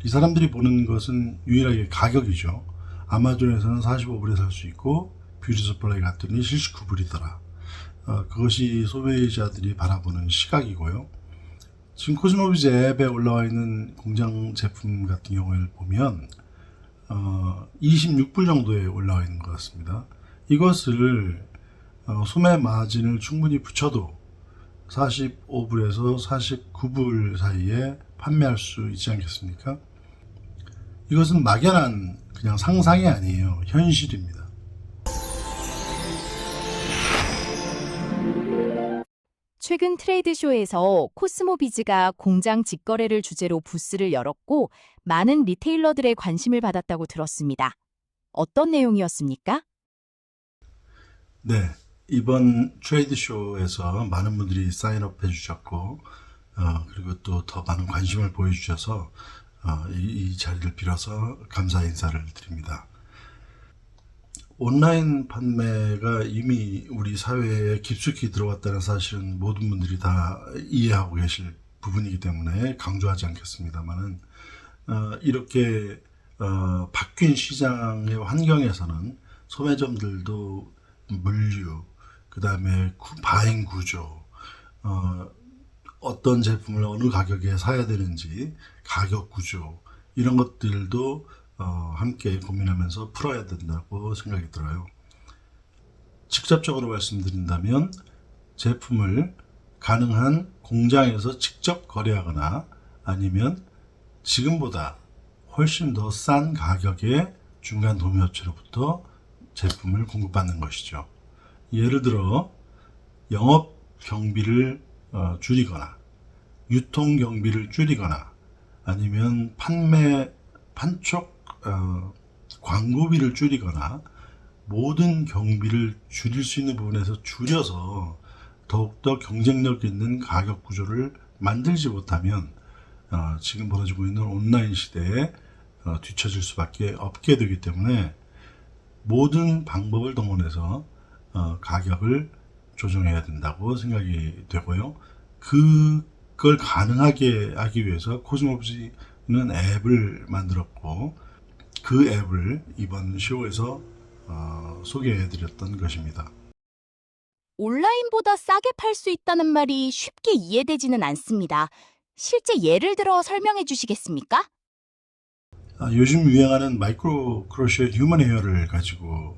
이 사람들이 보는 것은 유일하게 가격이죠. 아마존에서는 45불에 살 수 있고 뷰티 서플라이 갔더니 79불이더라. 그것이 소비자들이 바라보는 시각이고요. 지금 코스모비즈 앱에 올라와 있는 공장 제품 같은 경우를 보면 26불 정도에 올라와 있는 것 같습니다. 이것을 소매 마진을 충분히 붙여도 45불에서 49불 사이에 판매할 수 있지 않겠습니까? 이것은 막연한 그냥 상상이 아니에요. 현실입니다. 최근 트레이드쇼에서 코스모비즈가 공장 직거래를 주제로 부스를 열었고 많은 리테일러들의 관심을 받았다고 들었습니다. 어떤 내용이었습니까? 네, 이번 트레이드쇼에서 많은 분들이 사인업 해주셨고 그리고 또 더 많은 관심을 보여주셔서 이 자리를 빌어서 감사 인사를 드립니다. 온라인 판매가 이미 우리 사회에 깊숙이 들어왔다는 사실은 모든 분들이 다 이해하고 계실 부분이기 때문에 강조하지 않겠습니다만은 이렇게 바뀐 시장의 환경에서는 소매점들도 물류, 그 다음에 바잉 구조, 어떤 제품을 어느 가격에 사야 되는지 가격 구조 이런 것들도 함께 고민하면서 풀어야 된다고 생각이 들어요. 직접적으로 말씀드린다면 제품을 가능한 공장에서 직접 거래하거나 아니면 지금보다 훨씬 더 싼 가격의 중간 도매업체로부터 제품을 공급받는 것이죠. 예를 들어 영업 경비를 줄이거나 유통 경비를 줄이거나 아니면 판촉 광고비를 줄이거나 모든 경비를 줄일 수 있는 부분에서 줄여서 더욱더 경쟁력 있는 가격 구조를 만들지 못하면 지금 벌어지고 있는 온라인 시대에 뒤처질 수밖에 없게 되기 때문에 모든 방법을 동원해서 가격을 조정해야 된다고 생각이 되고요. 그걸 가능하게 하기 위해서 코스모비즈는 앱을 만들었고 그 앱을 이번 쇼에서 소개해드렸던 것입니다. 온라인보다 싸게 팔 수 있다는 말이 쉽게 이해되지는 않습니다. 실제 예를 들어 설명해 주시겠습니까? 요즘 유행하는 마이크로 크로셰 휴먼 헤어를 가지고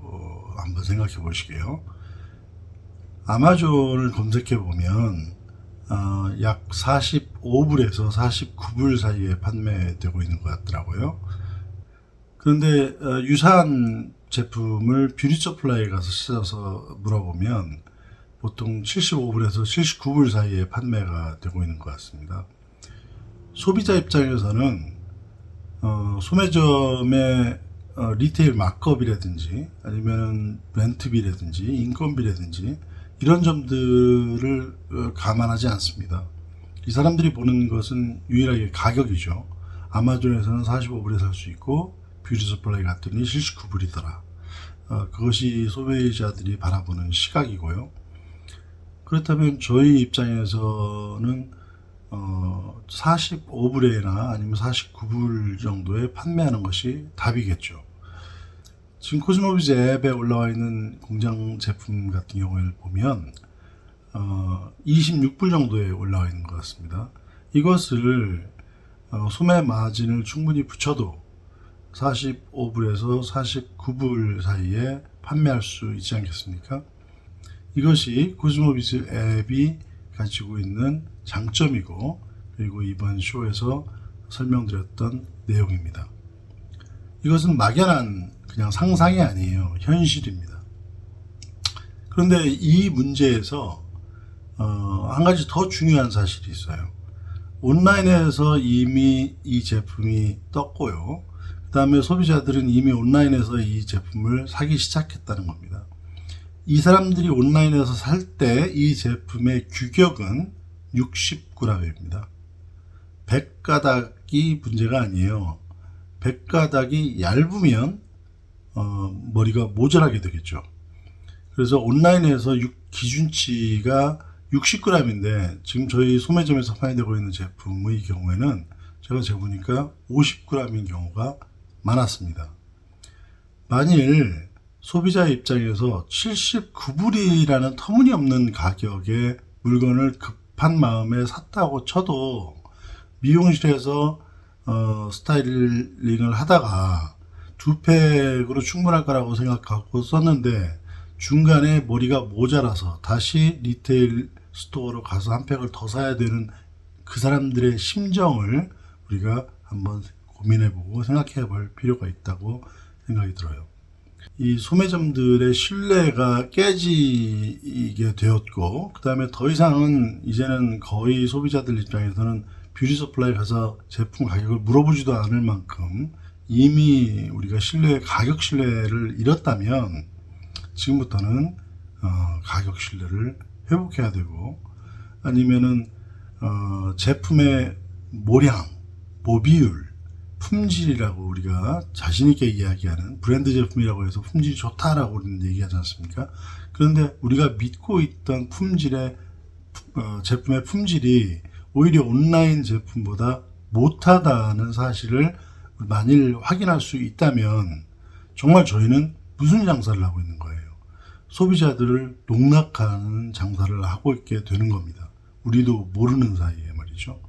한번 생각해 보시게요. 아마존을 검색해 보면 약 45불에서 49불 사이에 판매되고 있는 것 같더라고요. 그런데 유사한 제품을 뷰티 서플라이에 가서 찾아서 물어보면 보통 75불에서 79불 사이에 판매가 되고 있는 것 같습니다. 소비자 입장에서는 소매점의 리테일 마크업이라든지 아니면 렌트비라든지 인건비라든지 이런 점들을 감안하지 않습니다. 이 사람들이 보는 것은 유일하게 가격이죠. 아마존에서는 45불에 살 수 있고 뷰티 서플라이 갔더니 79불이더라. 그것이 소비자들이 바라보는 시각이고요. 그렇다면 저희 입장에서는 45불에나 아니면 49불 정도에 판매하는 것이 답이겠죠. 지금 코스모비즈 앱에 올라와 있는 공장 제품 같은 경우를 보면 26불 정도에 올라와 있는 것 같습니다. 이것을 소매 마진을 충분히 붙여도 45불에서 49불 사이에 판매할 수 있지 않겠습니까? 이것이 코스모비즈 앱이 가지고 있는 장점이고 그리고 이번 쇼에서 설명드렸던 내용입니다. 이것은 막연한 그냥 상상이 아니에요. 현실입니다. 그런데 이 문제에서 한 가지 더 중요한 사실이 있어요. 온라인에서 이미 이 제품이 떴고요. 그 다음에 소비자들은 이미 온라인에서 이 제품을 사기 시작했다는 겁니다. 이 사람들이 온라인에서 살 때 이 제품의 규격은 60g입니다. 100가닥이 문제가 아니에요. 100가닥이 얇으면 머리가 모자라게 되겠죠. 그래서 온라인에서 기준치가 60g인데 지금 저희 소매점에서 판매되고 있는 제품의 경우에는 제가 재보니까 50g인 경우가 많았습니다. 만일 소비자 입장에서 79불이라는 터무니없는 가격에 물건을 급한 마음에 샀다고 쳐도 미용실에서 스타일링을 하다가 2팩으로 충분할 거라고 생각하고 썼는데 중간에 머리가 모자라서 다시 리테일 스토어로 가서 한 팩을 더 사야 되는 그 사람들의 심정을 우리가 한번 고민해보고 생각해 볼 필요가 있다고 생각이 들어요. 이 소매점들의 신뢰가 깨지게 되었고, 그 다음에 더 이상은 이제는 거의 소비자들 입장에서는 뷰티 서플라이 가서 제품 가격을 물어보지도 않을 만큼 이미 우리가 가격 신뢰를 잃었다면 지금부터는 가격 신뢰를 회복해야 되고, 아니면은 제품의 모량, 모비율, 품질이라고 우리가 자신있게 이야기하는 브랜드 제품이라고 해서 품질이 좋다라고 우리는 얘기하지 않습니까? 그런데 우리가 믿고 있던 제품의 품질이 오히려 온라인 제품보다 못하다는 사실을 만일 확인할 수 있다면 정말 저희는 무슨 장사를 하고 있는 거예요? 소비자들을 농락하는 장사를 하고 있게 되는 겁니다. 우리도 모르는 사이에 말이죠.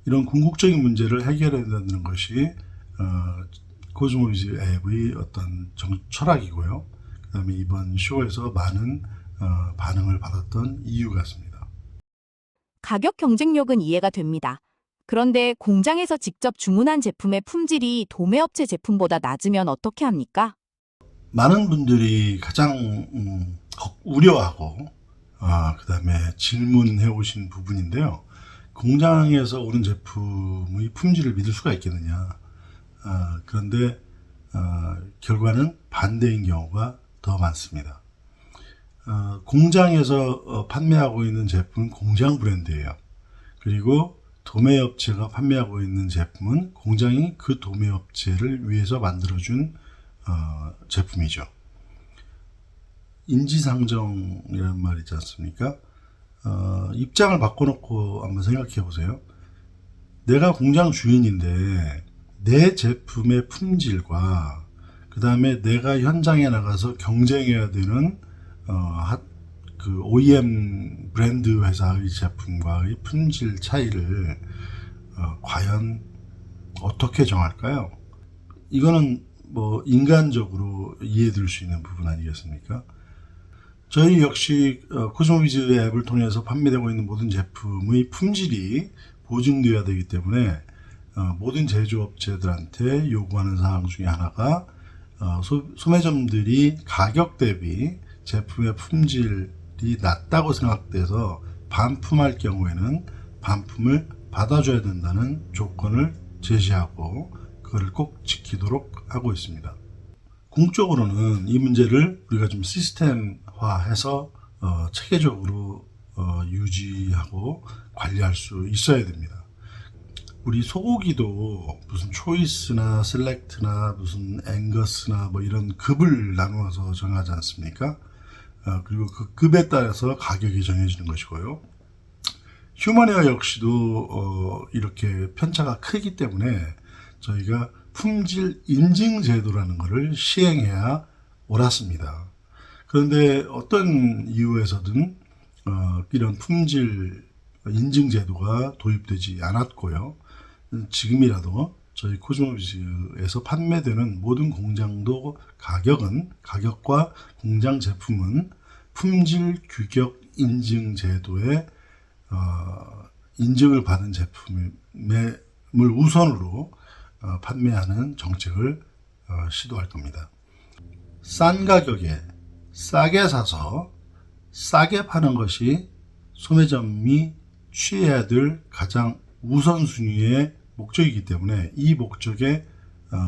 이런 궁극적인 문제를 해결해야 된다는 것이 코스모비즈 앱의 어떤 철학이고요. 그 다음에 이번 쇼에서 많은 반응을 받았던 이유 같습니다. 가격 경쟁력은 이해가 됩니다. 그런데 공장에서 직접 주문한 제품의 품질이 도매업체 제품보다 낮으면 어떻게 합니까? 많은 분들이 가장 우려하고 그 다음에 질문해 오신 부분인데요. 공장에서 오는 제품의 품질을 믿을 수가 있겠느냐. 그런데 결과는 반대인 경우가 더 많습니다. 공장에서 판매하고 있는 제품은 공장 브랜드예요. 그리고 도매업체가 판매하고 있는 제품은 공장이 그 도매업체를 위해서 만들어준 제품이죠. 인지상정이라는 말이 있지 않습니까? 입장을 바꿔놓고 한번 생각해 보세요. 내가 공장 주인인데 내 제품의 품질과 그 다음에 내가 현장에 나가서 경쟁해야 되는 그 OEM 브랜드 회사의 제품과의 품질 차이를 과연 어떻게 정할까요? 이거는 뭐 인간적으로 이해될 수 있는 부분 아니겠습니까? 저희 역시 코스모비즈 앱을 통해서 판매되고 있는 모든 제품의 품질이 보증되어야 되기 때문에 모든 제조업체들한테 요구하는 사항 중에 하나가 소매점들이 가격 대비 제품의 품질이 낮다고 생각돼서 반품할 경우에는 반품을 받아줘야 된다는 조건을 제시하고 그거를 꼭 지키도록 하고 있습니다. 궁극적으로는 이 문제를 우리가 좀 시스템화해서 체계적으로 유지하고 관리할 수 있어야 됩니다. 우리 소고기도 무슨 초이스나 셀렉트나 무슨 앵거스나 뭐 이런 급을 나누어서 정하지 않습니까? 그리고 그 급에 따라서 가격이 정해지는 것이고요. 휴먼웨어 역시도 이렇게 편차가 크기 때문에 저희가 품질 인증 제도라는 것을 시행해야 옳았습니다. 그런데 어떤 이유에서든 이런 품질 인증 제도가 도입되지 않았고요. 지금이라도 저희 코스모비즈에서 판매되는 모든 공장도 가격과 공장 제품은 품질 규격 인증 제도에 인증을 받은 제품을 우선으로 판매하는 정책을 시도할 겁니다. 싼 가격에 싸게 사서 싸게 파는 것이 소매점이 취해야 될 가장 우선순위의 목적이기 때문에 이 목적에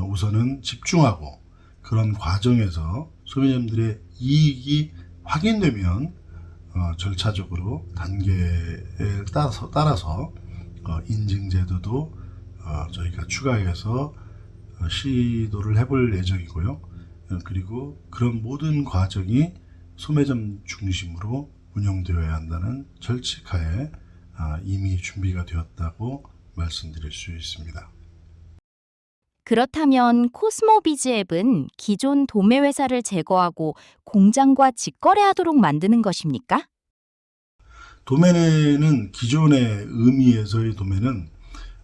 우선은 집중하고 그런 과정에서 소매점들의 이익이 확인되면 절차적으로 단계에 따라서 인증제도도 저희가 추가해서 시도를 해볼 예정이고요. 그리고 그런 모든 과정이 소매점 중심으로 운영되어야 한다는 절칙하에 이미 준비가 되었다고 말씀드릴 수 있습니다. 그렇다면 코스모비즈 앱은 기존 도매 회사를 제거하고 공장과 직거래하도록 만드는 것입니까? 도매는 기존의 의미에서의 도매는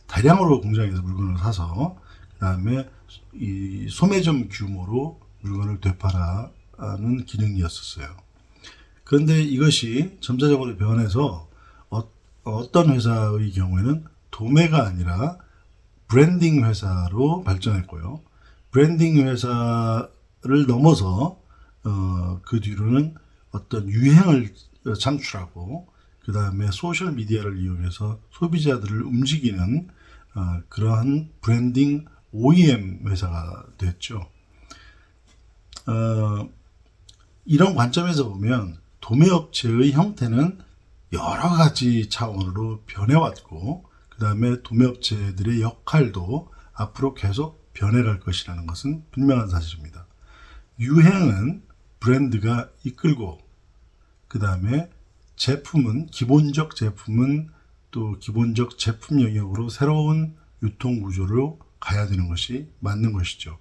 대량으로 공장에서 물건을 사서 그다음에 이 소매점 규모로 물건을 되팔아는 기능이었었어요. 그런데 이것이 점차적으로 변해서 어떤 회사의 경우에는 도매가 아니라 브랜딩 회사로 발전했고요. 브랜딩 회사를 넘어서 그 뒤로는 어떤 유행을 창출하고 그 다음에 소셜 미디어를 이용해서 소비자들을 움직이는 그러한 브랜딩 OEM 회사가 됐죠. 이런 관점에서 보면 도매업체의 형태는 여러 가지 차원으로 변해왔고 그 다음에 도매업체들의 역할도 앞으로 계속 변해갈 것이라는 것은 분명한 사실입니다. 유행은 브랜드가 이끌고 그 다음에 제품은 기본적 제품은 또 기본적 제품 영역으로 새로운 유통 구조로 가야 되는 것이 맞는 것이죠.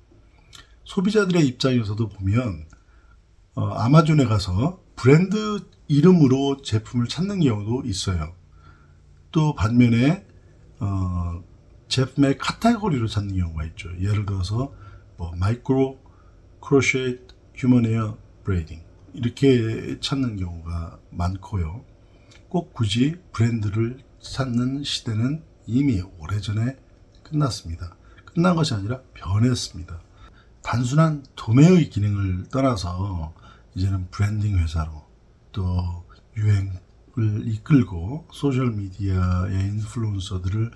소비자들의 입장에서도 보면 아마존에 가서 브랜드 이름으로 제품을 찾는 경우도 있어요. 또 반면에 제품의 카테고리로 찾는 경우가 있죠. 예를 들어서 마이크로 크로셰 휴먼 에어 브레이딩 이렇게 찾는 경우가 많고요. 꼭 굳이 브랜드를 찾는 시대는 이미 오래전에 끝났습니다. 끝난 것이 아니라 변했습니다. 단순한 도매의 기능을 떠나서 이제는 브랜딩 회사로 또 유행을 이끌고 소셜미디어의 인플루언서들을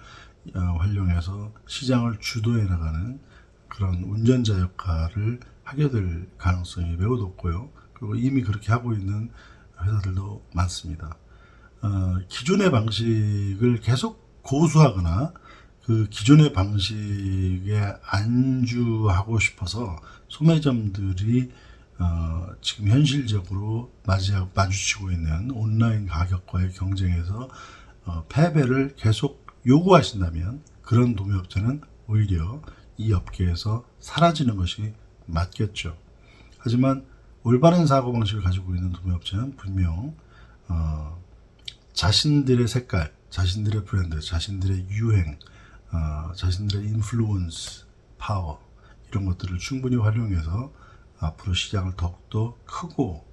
활용해서 시장을 주도해 나가는 그런 운전자 역할을 하게 될 가능성이 매우 높고요. 그리고 이미 그렇게 하고 있는 회사들도 많습니다. 기존의 방식을 계속 고수하거나 그 기존의 방식에 안주하고 싶어서 소매점들이 지금 현실적으로 마주치고 있는 온라인 가격과의 경쟁에서 패배를 계속 요구하신다면 그런 도매업체는 오히려 이 업계에서 사라지는 것이 맞겠죠. 하지만 올바른 사고방식을 가지고 있는 도매업체는 분명 자신들의 색깔, 자신들의 브랜드, 자신들의 유행, 자신들의 인플루언스, 파워 이런 것들을 충분히 활용해서 앞으로 시장을 더욱더 크고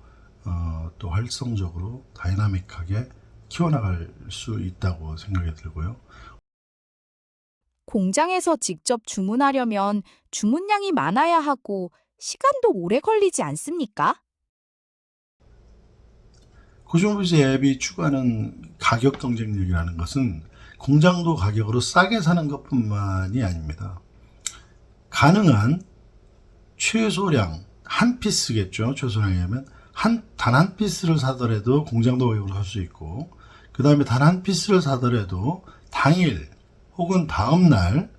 또 활성적으로 다이나믹하게 키워나갈 수 있다고 생각이 들고요. 공장에서 직접 주문하려면 주문량이 많아야 하고 시간도 오래 걸리지 않습니까? 코스모비즈 앱이 추구하는 가격 경쟁력이라는 것은 공장도 가격으로 싸게 사는 것뿐만이 아닙니다. 가능한 최소량 한 피스겠죠. 최소량이면 단 한 피스를 사더라도 공장도 가격으로 살 수 있고 그 다음에 단 한 피스를 사더라도 당일 혹은 다음 날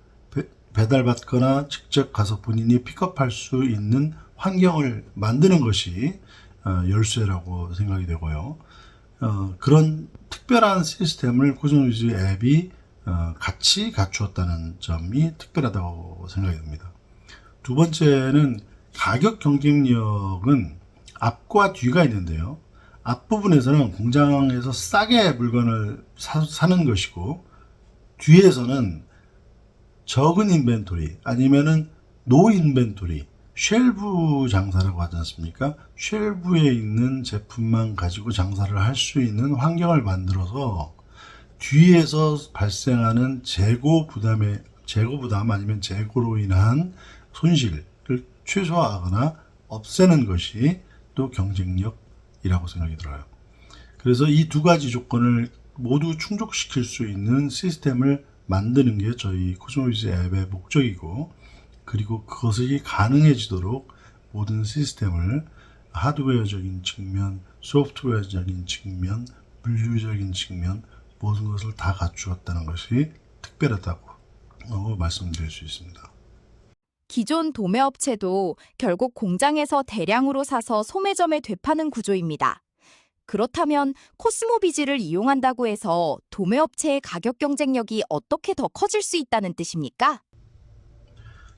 배달받거나 직접 가서 본인이 픽업할 수 있는 환경을 만드는 것이 열쇠라고 생각이 되고요. 그런 특별한 시스템을 코스모비즈 앱이 같이 갖추었다는 점이 특별하다고 생각이 듭니다. 두 번째는 가격 경쟁력은 앞과 뒤가 있는데요. 앞부분에서는 공장에서 싸게 물건을 사는 것이고 뒤에서는 적은 인벤토리 아니면은 노 인벤토리 쉘브 장사라고 하지 않습니까? 쉘브에 있는 제품만 가지고 장사를 할 수 있는 환경을 만들어서 뒤에서 발생하는 재고 부담 아니면 재고로 인한 손실을 최소화하거나 없애는 것이 또 경쟁력이라고 생각이 들어요. 그래서 이 두 가지 조건을 모두 충족시킬 수 있는 시스템을 만드는 게 저희 코스모비즈 앱의 목적이고 그리고 그것이 가능해지도록 모든 시스템을 하드웨어적인 측면, 소프트웨어적인 측면, 물류적인 측면 모든 것을 다 갖추었다는 것이 특별하다고 말씀드릴 수 있습니다. 기존 도매업체도 결국 공장에서 대량으로 사서 소매점에 되파는 구조입니다. 그렇다면 코스모비즈를 이용한다고 해서 도매업체의 가격 경쟁력이 어떻게 더 커질 수 있다는 뜻입니까?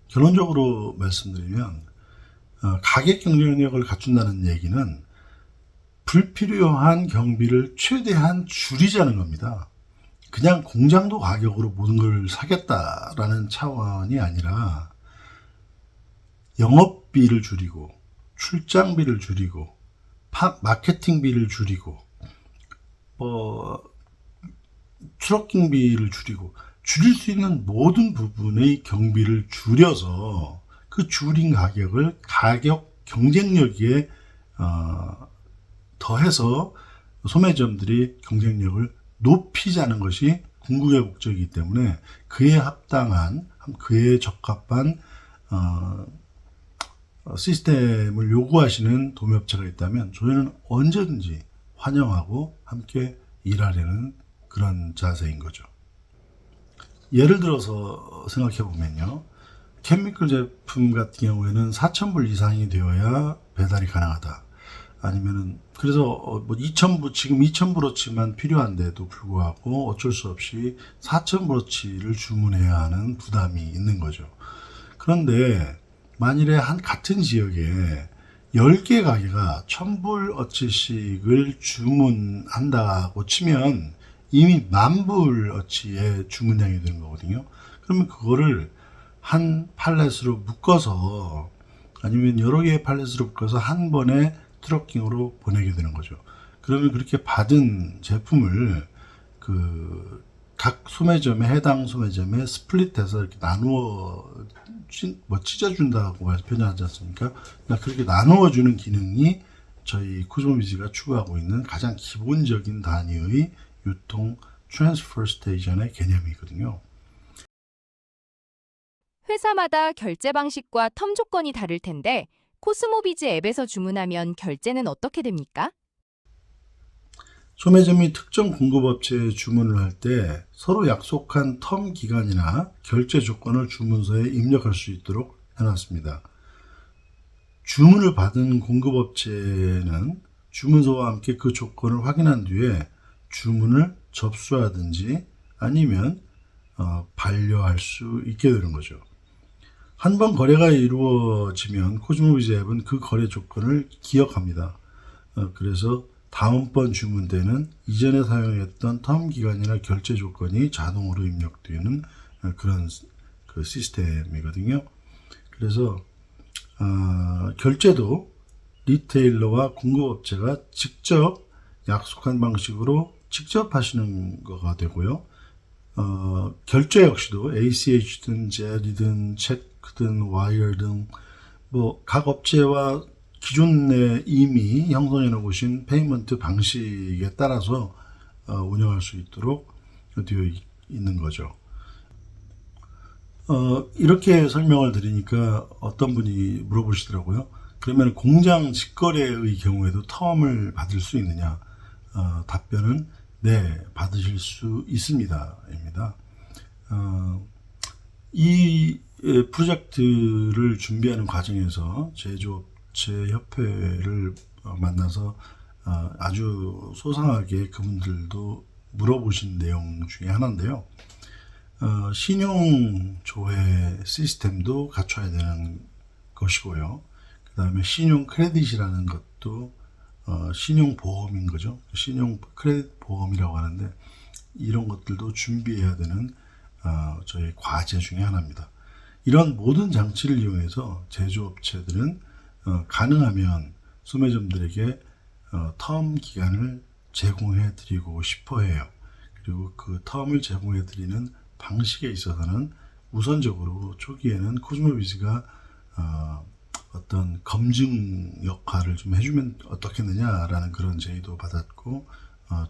결론적으로 말씀드리면 가격 경쟁력을 갖춘다는 얘기는 불필요한 경비를 최대한 줄이자는 겁니다. 그냥 공장도 가격으로 모든 걸 사겠다라는 차원이 아니라 영업비를 줄이고 출장비를 줄이고 마케팅비를 줄이고 트럭킹비를 줄이고 줄일 수 있는 모든 부분의 경비를 줄여서 그 줄인 가격을 가격 경쟁력에 더해서 소매점들이 경쟁력을 높이자는 것이 궁극의 목적이기 때문에 그에 합당한, 그에 적합한 시스템을 요구하시는 도매업체가 있다면 저희는 언제든지 환영하고 함께 일하려는 그런 자세인 거죠. 예를 들어서 생각해 보면요. 케미컬 제품 같은 경우에는 4,000불 이상이 되어야 배달이 가능하다. 아니면은 그래서 2,000불 지금 2,000불어치만 필요한데도 불구하고 어쩔 수 없이 4,000불어치를 주문해야 하는 부담이 있는 거죠. 그런데 만일에 같은 지역에 10개 가게가 1,000불어치씩을 주문한다고 치면 이미 10,000불어치의 주문량이 되는 거거든요. 그러면 그거를 한 팔렛으로 묶어서 아니면 여러 개의 팔렛으로 묶어서 한 번에 트럭킹으로 보내게 되는 거죠. 그러면 그렇게 받은 제품을 각 소매점에 해당 소매점에 스플릿해서 이렇게 나누어 찢어준다고 표현하지 않습니까? 그렇게 나누어주는 기능이 저희 코스모비즈가 추구하고 있는 가장 기본적인 단위의 유통 트랜스퍼 스테이션의 개념이거든요. 회사마다 결제 방식과 텀 조건이 다를 텐데 코스모비즈 앱에서 주문하면 결제는 어떻게 됩니까? 소매점이 특정 공급업체에 주문을 할 때 서로 약속한 텀 기간이나 결제 조건을 주문서에 입력할 수 있도록 해놨습니다. 주문을 받은 공급업체는 주문서와 함께 그 조건을 확인한 뒤에 주문을 접수하든지 아니면 반려할 수 있게 되는 거죠. 한 번 거래가 이루어지면 코스모비즈 앱은 그 거래 조건을 기억합니다. 그래서 다음번 주문 때는 이전에 사용했던 텀 기간이나 결제 조건이 자동으로 입력되는 그런 시스템이거든요. 그래서 결제도 리테일러와 공급업체가 직접 약속한 방식으로 직접 하시는 거가 되고요. 결제 역시도 ACH든 젤이든 체크든 와이어 등 각 업체와 기존에 이미 형성해 놓으신 페이먼트 방식에 따라서 운영할 수 있도록 되어 있는 거죠. 이렇게 설명을 드리니까 어떤 분이 물어보시더라고요. 그러면 공장 직거래의 경우에도 텀을 받을 수 있느냐? 답변은 네, 받으실 수 있습니다. 입니다. 이 프로젝트를 준비하는 과정에서 제조업체 협회를 만나서 아주 소상하게 그분들도 물어보신 내용 중에 하나인데요. 신용 조회 시스템도 갖춰야 되는 것이고요. 그 다음에 신용 크레딧이라는 것도 신용 보험인 거죠. 신용 크레딧 보험이라고 하는데 이런 것들도 준비해야 되는 저희 과제 중에 하나입니다. 이런 모든 장치를 이용해서 제조업체들은 가능하면 소매점들에게 텀 기간을 제공해 드리고 싶어 해요. 그리고 그 텀을 제공해 드리는 방식에 있어서는 우선적으로 초기에는 코스모비즈가 어떤 검증 역할을 좀 해주면 어떻겠느냐라는 그런 제의도 받았고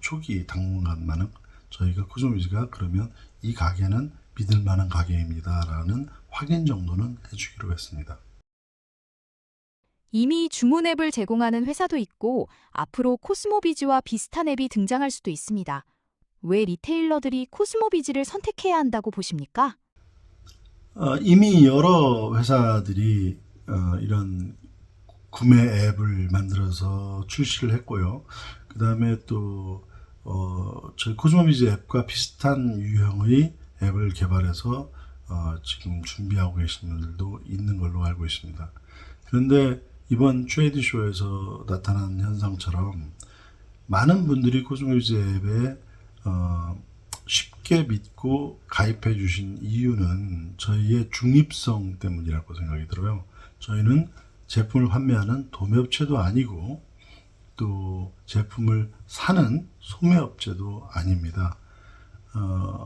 초기 당분간만은 저희가 코스모비즈가 그러면 이 가게는 믿을 만한 가게입니다 라는 확인 정도는 해주기로 했습니다. 이미 주문 앱을 제공하는 회사도 있고 앞으로 코스모비즈와 비슷한 앱이 등장할 수도 있습니다. 왜 리테일러들이 코스모비즈를 선택해야 한다고 보십니까? 이미 여러 회사들이 이런 구매 앱을 만들어서 출시를 했고요. 그 다음에 또 저희 코스모비즈 앱과 비슷한 유형의 앱을 개발해서 지금 준비하고 계신 분들도 있는 걸로 알고 있습니다. 그런데 이번 트레이드쇼에서 나타난 현상처럼 많은 분들이 코스모비즈 앱에 쉽게 믿고 가입해 주신 이유는 저희의 중립성 때문이라고 생각이 들어요. 저희는 제품을 판매하는 도매업체도 아니고 또 제품을 사는 소매업체도 아닙니다.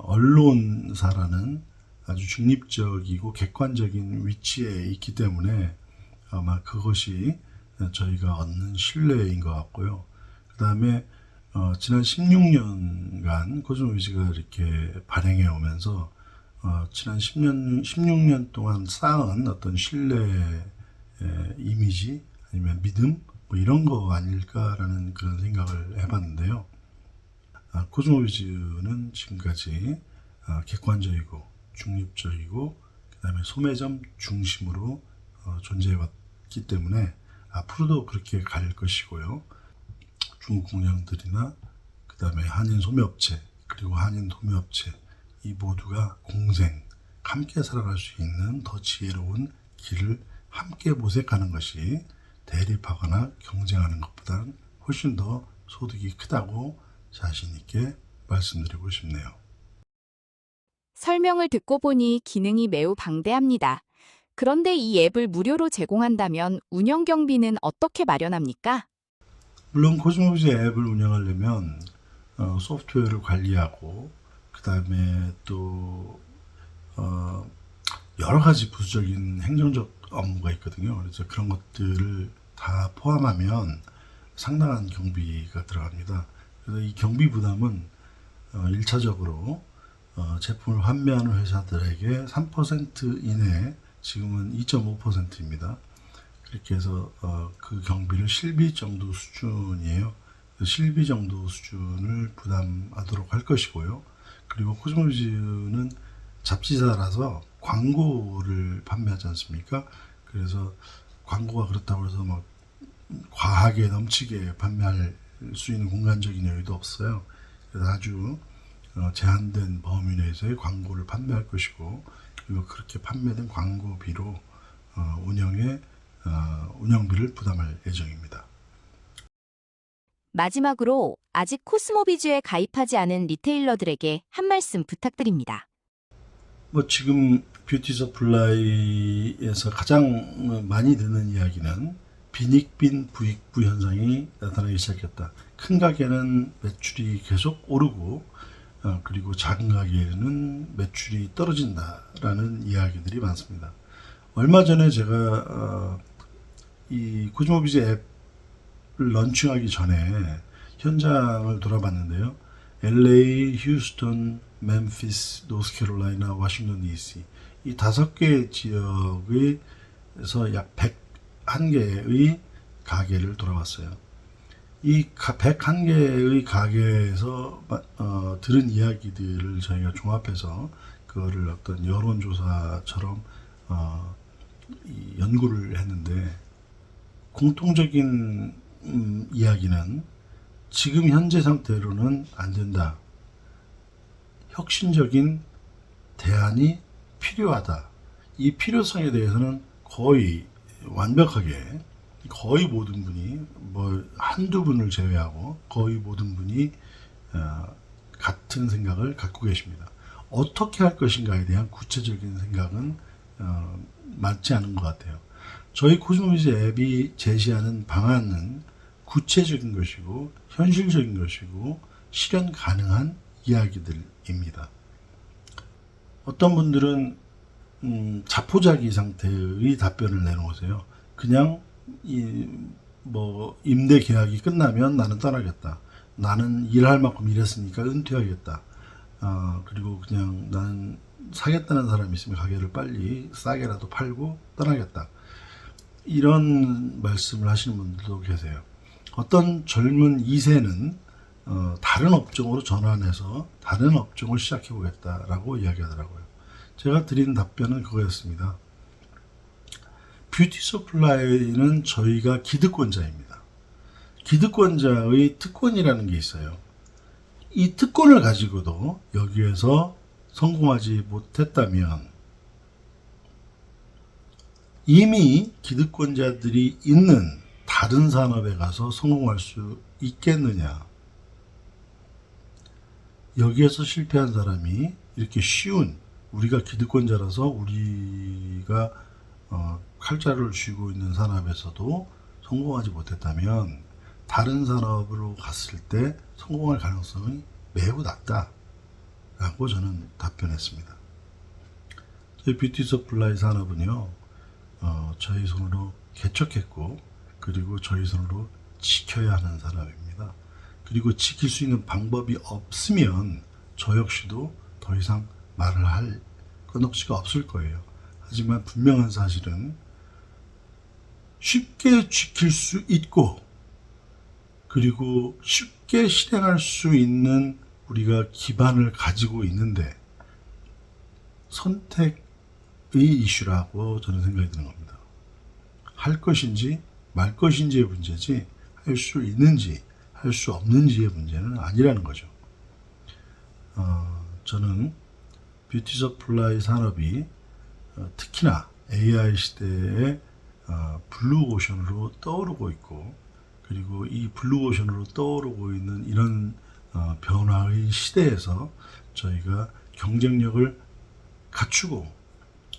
언론사라는 아주 중립적이고 객관적인 위치에 있기 때문에 아마 그것이 저희가 얻는 신뢰인 것 같고요. 그 다음에 지난 16년간 코스모비즈가 이렇게 발행해 오면서 지난 16년 동안 쌓은 어떤 신뢰 이미지 아니면 믿음 뭐 이런 거 아닐까라는 그런 생각을 해봤는데요. 코스모비즈는 지금까지 객관적이고 중립적이고 그 다음에 소매점 중심으로 존재해왔기 때문에 앞으로도 그렇게 갈 것이고요. 중국 공장들이나 그 다음에 한인 소매업체 그리고 한인 도매업체 이 모두가 공생 함께 살아갈 수 있는 더 지혜로운 길을 함께 모색하는 것이 대립하거나 경쟁하는 것보다는 훨씬 더 소득이 크다고 자신 있게 말씀드리고 싶네요. 설명을 듣고 보니 기능이 매우 방대합니다. 그런데 이 앱을 무료로 제공한다면 운영 경비는 어떻게 마련합니까? 물론 코스모비즈 앱을 운영하려면 소프트웨어를 관리하고 그 다음에 또 여러 가지 부수적인 행정적 업무가 있거든요. 그래서 그런 것들을 다 포함하면 상당한 경비가 들어갑니다. 그래서 이 경비 부담은 1차적으로 제품을 판매하는 회사들에게 3% 이내, 지금은 2.5%입니다. 그렇게 해서 그 경비를 실비 정도 수준이에요. 실비 정도 수준을 부담하도록 할 것이고요. 그리고 코스모비즈는 잡지사라서 광고를 판매하지 않습니까? 그래서 광고가 그렇다고 해서 막 과하게 넘치게 판매할 수 있는 공간적인 여유도 없어요. 그래서 아주 제한된 범위 내에서의 광고를 판매할 것이고, 그리고 그렇게 판매된 광고비로 운영비를 부담할 예정입니다. 마지막으로 아직 코스모비즈에 가입하지 않은 리테일러들에게 한 말씀 부탁드립니다. 지금 뷰티 서플라이에서 가장 많이 듣는 이야기는 빈익빈 부익부 현상이 나타나기 시작했다. 큰 가게는 매출이 계속 오르고 그리고 작은 가게는 매출이 떨어진다라는 이야기들이 많습니다. 얼마 전에 제가 이 코스모비즈 앱을 런칭하기 전에 현장을 돌아봤는데요. LA, 휴스턴, 멤피스, 노스캐롤라이나, 워싱턴 DC 이 5개 지역에서 약 101개의 가게를 돌아봤어요. 이 101개의 가게에서 들은 이야기들을 저희가 종합해서 그거를 어떤 여론조사처럼 연구를 했는데 공통적인 이야기는 지금 현재 상태로는 안 된다. 혁신적인 대안이 필요하다. 이 필요성에 대해서는 거의 완벽하게 거의 모든 분이 한두 분을 제외하고 거의 모든 분이 같은 생각을 갖고 계십니다. 어떻게 할 것인가에 대한 구체적인 생각은 맞지 않은 것 같아요. 저희 코스모비즈 앱이 제시하는 방안은 구체적인 것이고 현실적인 것이고 실현 가능한 이야기들입니다. 어떤 분들은 자포자기 상태의 답변을 내놓으세요. 그냥 임대 계약이 끝나면 나는 떠나겠다. 나는 일할 만큼 일했으니까 은퇴하겠다. 그리고 그냥 나는 사겠다는 사람이 있으면 가게를 빨리 싸게라도 팔고 떠나겠다. 이런 말씀을 하시는 분들도 계세요. 어떤 젊은 2세는 다른 업종으로 전환해서 다른 업종을 시작해 보겠다라고 이야기하더라고요. 제가 드린 답변은 그거였습니다. 뷰티 서플라이는 저희가 기득권자입니다. 기득권자의 특권이라는 게 있어요. 이 특권을 가지고도 여기에서 성공하지 못했다면 이미 기득권자들이 있는 다른 산업에 가서 성공할 수 있겠느냐. 여기에서 실패한 사람이 이렇게 쉬운, 우리가 기득권자라서 우리가 칼자루를 쥐고 있는 산업에서도 성공하지 못했다면 다른 산업으로 갔을 때 성공할 가능성이 매우 낮다라고 저는 답변했습니다. 저희 뷰티 서플라이 산업은요, 저희 손으로 개척했고, 그리고 저희 손으로 지켜야 하는 산업입니다. 그리고 지킬 수 있는 방법이 없으면 저 역시도 더 이상 말을 할 건덕지가 없을 거예요. 하지만 분명한 사실은 쉽게 지킬 수 있고, 그리고 쉽게 실행할 수 있는 우리가 기반을 가지고 있는데 선택의 이슈라고 저는 생각이 드는 겁니다. 할 것인지 말 것인지의 문제지 할 수 있는지 할 수 없는지의 문제는 아니라는 거죠. 저는 뷰티 서플라이 산업이 특히나 AI 시대에 블루오션으로 떠오르고 있고, 그리고 이 블루오션으로 떠오르고 있는 이런 변화의 시대에서 저희가 경쟁력을 갖추고,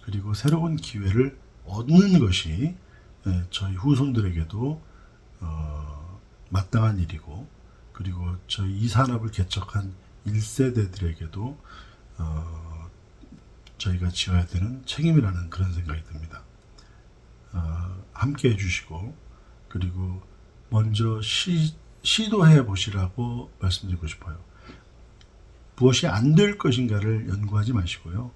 그리고 새로운 기회를 얻는 것이 저희 후손들에게도 마땅한 일이고, 그리고 저희 이 산업을 개척한 1세대들에게도 저희가 지어야 되는 책임이라는 그런 생각이 듭니다. 함께 해주시고, 그리고 먼저 시도해 보시라고 말씀드리고 싶어요. 무엇이 안 될 것인가를 연구하지 마시고요.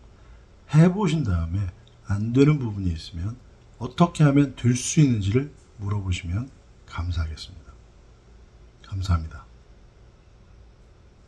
해보신 다음에 안 되는 부분이 있으면 어떻게 하면 될 수 있는지를 물어보시면 감사하겠습니다. 감사합니다.